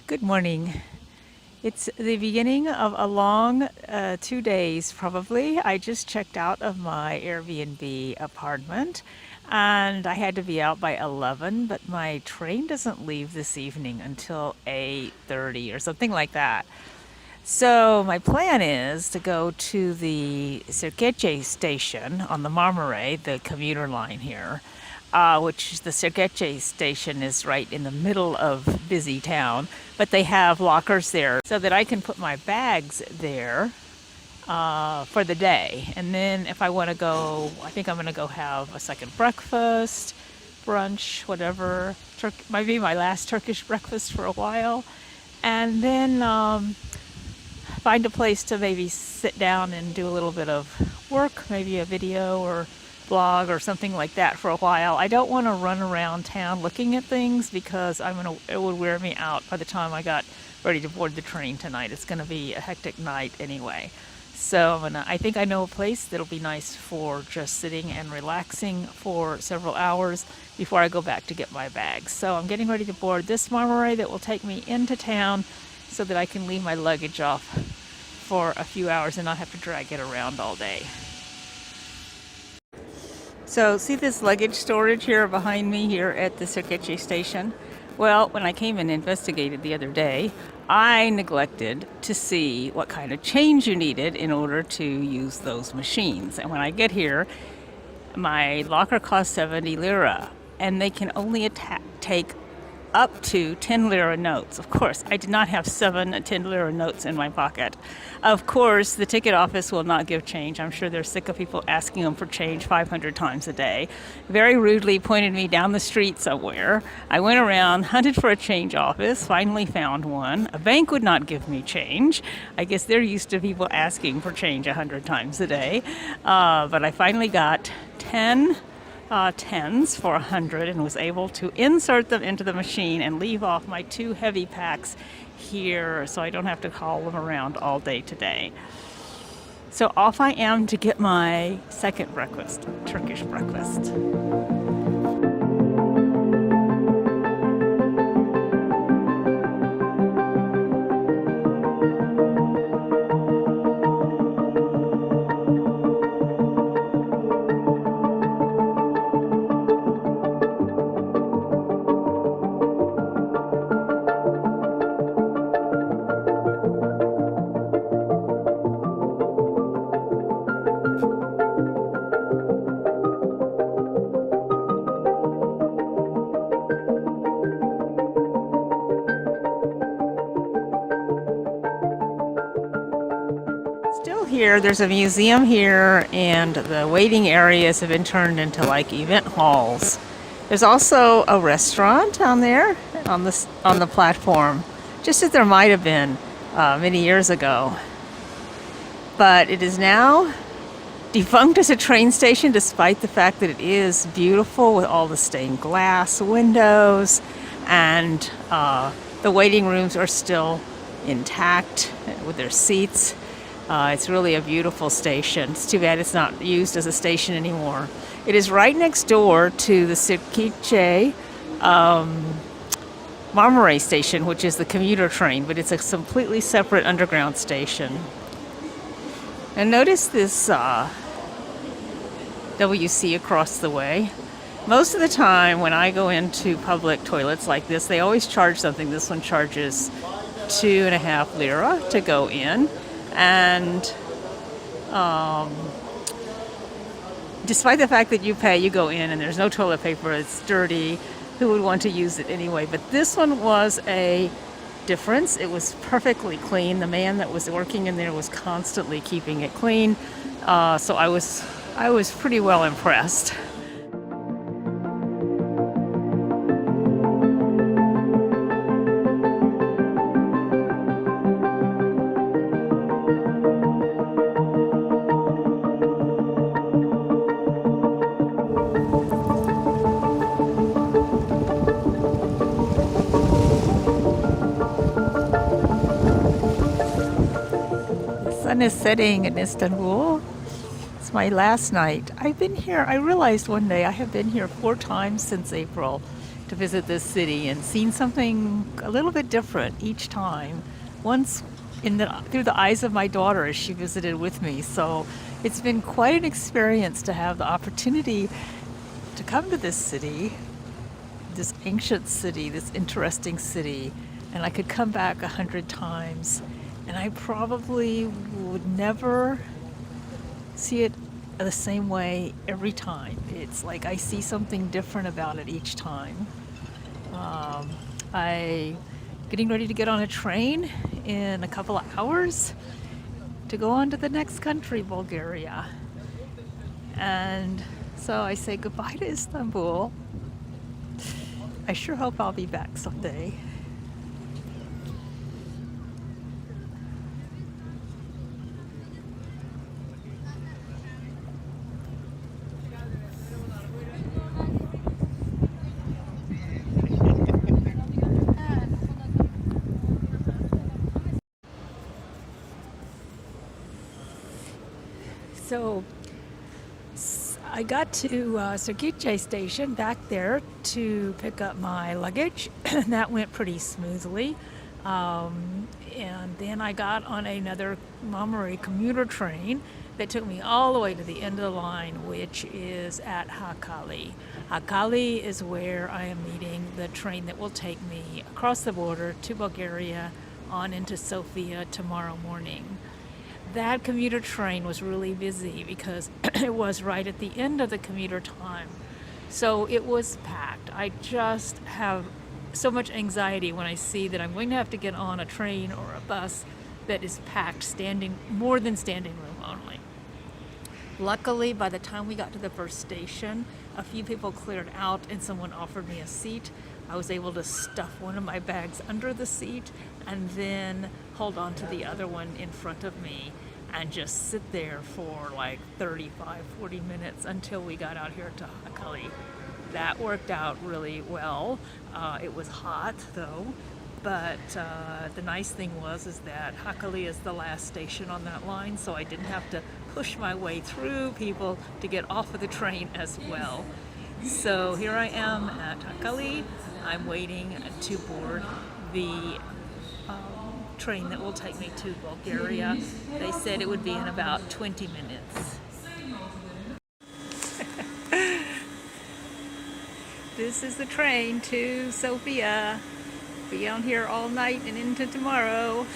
Good morning. It's the beginning of a long 2 days, probably. I just checked out of my Airbnb apartment and I had to be out by 11, but my train doesn't leave this evening until 8:30 or something like that. So my plan is to go to the Sirkece station on the Marmaray, the commuter line here, which the Sirkece station is right in the middle of busy town, but they have lockers there so that I can put my bags there for the day. And then if I want to go, I think I'm going to go have a second breakfast, brunch, whatever. Might be my last Turkish breakfast for a while. And then find a place to maybe sit down and do a little bit of work, maybe a video or blog or something like that for a while. I don't want to run around town looking at things because it would wear me out by the time I got ready to board the train tonight. It's going to be a hectic night anyway. So I think I know a place that'll be nice for just sitting and relaxing for several hours before I go back to get my bags. So I'm getting ready to board this Marmaray that will take me into town so that I can leave my luggage off for a few hours and not have to drag it around all day. So see this luggage storage here behind me here at the Sirkece station? Well, when I came and investigated the other day, I neglected to see what kind of change you needed in order to use those machines. And when I get here, my locker costs 70 lira, and they can only take up to 10 lira notes. Of course, I did not have 10 lira notes in my pocket. Of course, the ticket office will not give change. I'm sure they're sick of people asking them for change 500 times a day. Very rudely pointed me down the street somewhere. I went around, hunted for a change office, finally found one. A bank would not give me change. I guess they're used to people asking for change 100 times a day. But I finally got 10 tens for 100 and was able to insert them into the machine and leave off my two heavy packs here so I don't have to haul them around all day today. So off I am to get my second breakfast, Turkish breakfast. Still here, there's a museum here, and the waiting areas have been turned into like event halls. There's also a restaurant down there on the platform, just as there might have been many years ago. But it is now defunct as a train station, despite the fact that it is beautiful with all the stained glass windows, and the waiting rooms are still intact with their seats. It's really a beautiful station. It's too bad it's not used as a station anymore. It is right next door to the Sirkece Marmaray station, which is the commuter train, but it's a completely separate underground station. And notice this WC across the way. Most of the time when I go into public toilets like this, they always charge something. This one charges 2.5 lira to go in. And despite the fact that you pay, you go in and there's no toilet paper, it's dirty, who would want to use it anyway? But this one was a difference. It was perfectly clean. The man that was working in there was constantly keeping it clean. So I was pretty well impressed. Sun is setting in Istanbul. It's my last night. I've been here, I realized one day I have been here 4 times since April. to visit this city and seen something a little bit different each time. Once through the eyes of my daughter as she visited with me. So it's been quite an experience to have the opportunity to come to this city, this ancient city, this interesting city, and I could come back 100 times, and I probably would never see it the same way every time. It's like I see something different about it each time. I getting ready to get on a train in a couple of hours to go on to the next country, Bulgaria. And so I say goodbye to Istanbul. I sure hope I'll be back someday. So I got to Sofia station back there to pick up my luggage, and that went pretty smoothly. And then I got on another Mamre commuter train that took me all the way to the end of the line, which is at Hakkari. Hakkari is where I am meeting the train that will take me across the border to Bulgaria on into Sofia tomorrow morning. That commuter train was really busy because it was right at the end of the commuter time. So it was packed. I just have so much anxiety when I see that I'm going to have to get on a train or a bus that is packed, more than standing room only. Luckily, by the time we got to the first station, a few people cleared out and someone offered me a seat. I was able to stuff one of my bags under the seat and then hold on to the other one in front of me and just sit there for like 40 minutes until we got out here to Hakkari. That worked out really well. It was hot though, but the nice thing is that Hakkari is the last station on that line, so I didn't have to push my way through people to get off of the train as well. So here I am at Hakkari. I'm waiting to board the train that will take me to Bulgaria. They said it would be in about 20 minutes. This is the train to Sofia. Be on here all night and into tomorrow.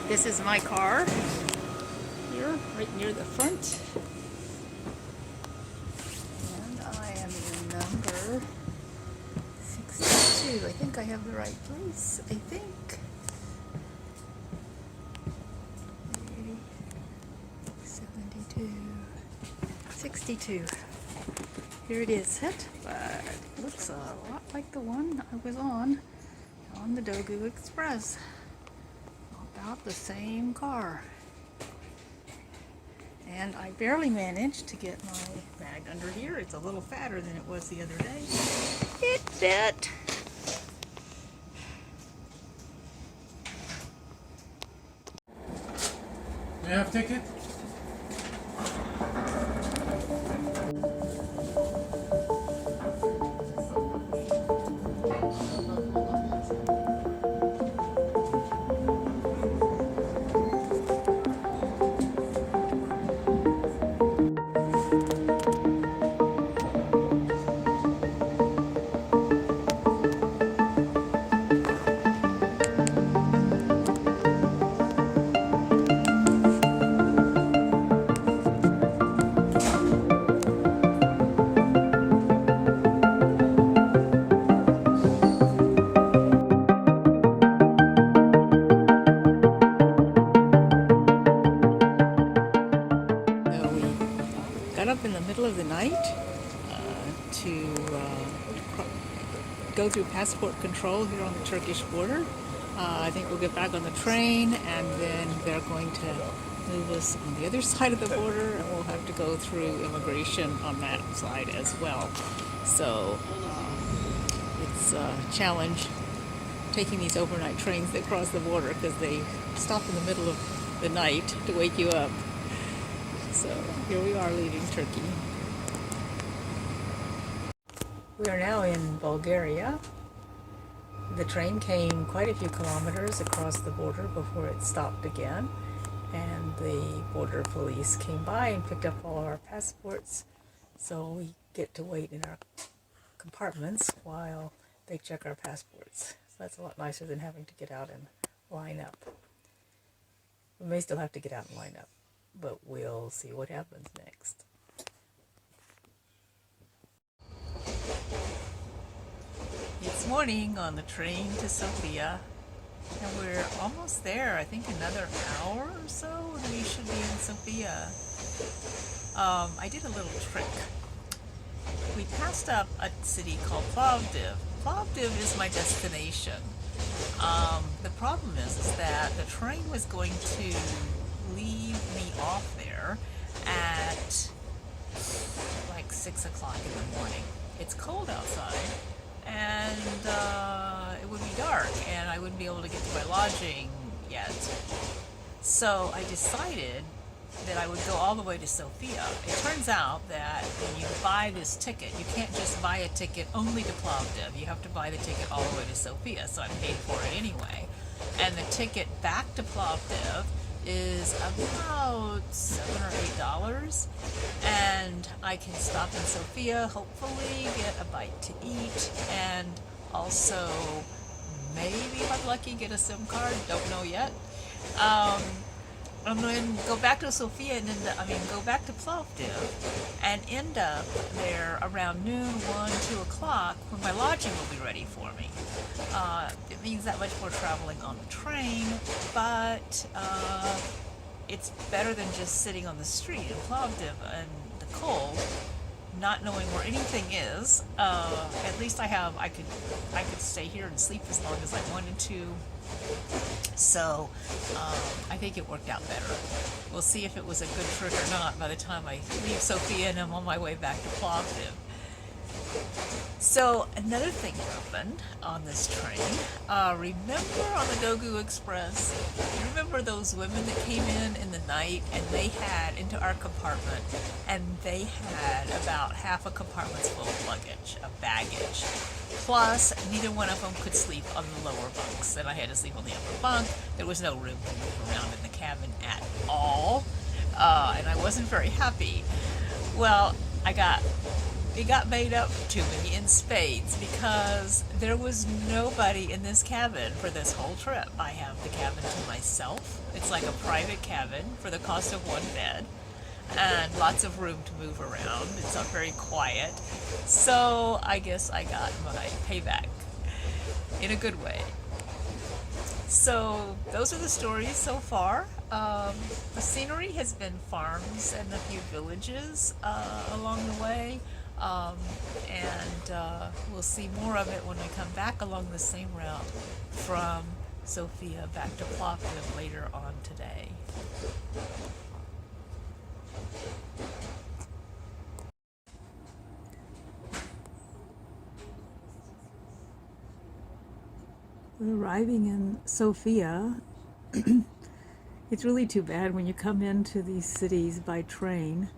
This is my car here, right near the front. And I am in number 62. I think I have the right place, I think. 72. 62. Here it is, but it looks a lot like the one I was on the Dogu Express. About the same car. And I barely managed to get my bag under here. It's a little fatter than it was the other day. It fit. Do you have ticket? Up in the middle of the night to go through passport control here on the Turkish border. I think we'll get back on the train and then they're going to move us on the other side of the border, and we'll have to go through immigration on that side as well. So it's a challenge taking these overnight trains that cross the border because they stop in the middle of the night to wake you up. So here we are leaving Turkey. We are now in Bulgaria. The train came quite a few kilometers across the border before it stopped again, and the border police came by and picked up all our passports, so we get to wait in our compartments while they check our passports. So that's a lot nicer than having to get out and line up. We may still have to get out and line up, but we'll see what happens next. It's morning on the train to Sofia, and we're almost there. I think another hour or so, and we should be in Sofia. I did a little trick. We passed up a city called Plovdiv. Plovdiv is my destination. The problem is that the train was going to leave me off there at like 6 o'clock in the morning. It's cold outside, and it would be dark, and I wouldn't be able to get to my lodging yet. So I decided that I would go all the way to Sofia. It turns out that when you buy this ticket, you can't just buy a ticket only to Plovdiv. You have to buy the ticket all the way to Sofia, so I paid for it anyway. And the ticket back to Plovdiv is about $7 or $8, and I can stop in Sofia, hopefully get a bite to eat, and also maybe if I'm lucky get a SIM card, don't know yet. I'm going to go back to Sofia and go back to Plovdiv and end up there around noon, 1, 2 o'clock when my lodging will be ready for me. It means that much more traveling on the train, but it's better than just sitting on the street in Plovdiv in the cold, not knowing where anything is. At least I could stay here and sleep as long as I wanted to. So I think it worked out better. We'll see if it was a good trick or not by the time I leave Sofia and I'm on my way back to Plovdiv. So another thing happened on this train. Remember on the Dogu Express, you remember those women that came in the night and they had into our compartment, and they had about half a compartment's full of luggage, of baggage. Plus, neither one of them could sleep on the lower bunks, and I had to sleep on the upper bunk. There was no room to move around in the cabin at all, and I wasn't very happy. Well, it got made up to me in spades because there was nobody in this cabin for this whole trip. I have the cabin to myself. It's like a private cabin for the cost of one bed, and lots of room to move around. It's not very quiet. So I guess I got my payback in a good way. So those are the stories so far. The scenery has been farms and a few villages along the way. We'll see more of it when I come back along the same route from Sofia back to Plovdiv later on today. We're arriving in Sofia. It's really too bad when you come into these cities by train.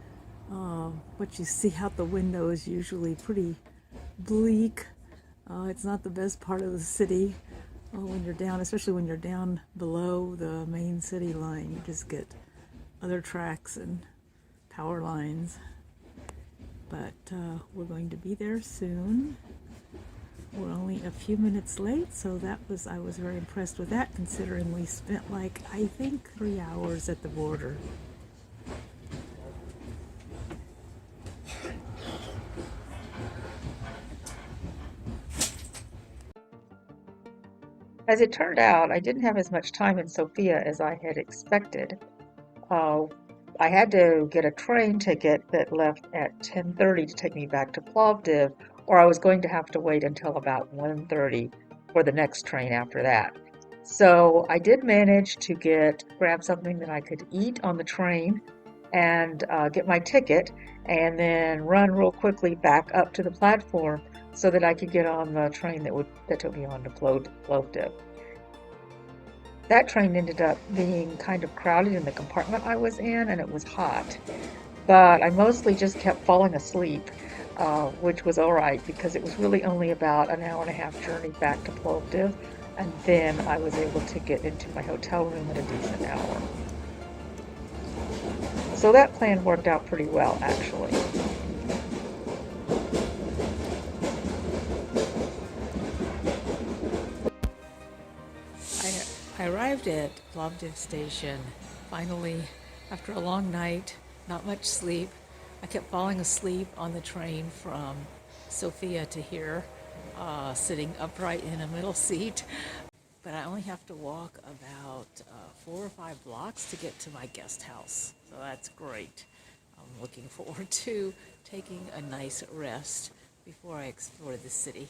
What you see out the window is usually pretty bleak. It's not the best part of the city when you're down, especially when you're down below the main city line. You just get other tracks and power lines. But we're going to be there soon. We're only a few minutes late, so I was very impressed with that, considering we spent I think 3 hours at the border. As it turned out, I didn't have as much time in Sofia as I had expected. I had to get a train ticket that left at 10:30 to take me back to Plovdiv, or I was going to have to wait until about 1:30 for the next train after that. So I did manage to grab something that I could eat on the train and get my ticket and then run real quickly back up to the platform so that I could get on the train that took me on to Plovdiv. That train ended up being kind of crowded in the compartment I was in, and it was hot. But I mostly just kept falling asleep, which was all right because it was really only about an hour and a half journey back to Plovdiv, and then I was able to get into my hotel room at a decent hour. So that plan worked out pretty well, actually. I arrived at Plovdiv station finally after a long night, not much sleep. I kept falling asleep on the train from Sofia to here, sitting upright in a middle seat. But I only have to walk about 4 or 5 blocks to get to my guest house. So that's great. I'm looking forward to taking a nice rest before I explore the city.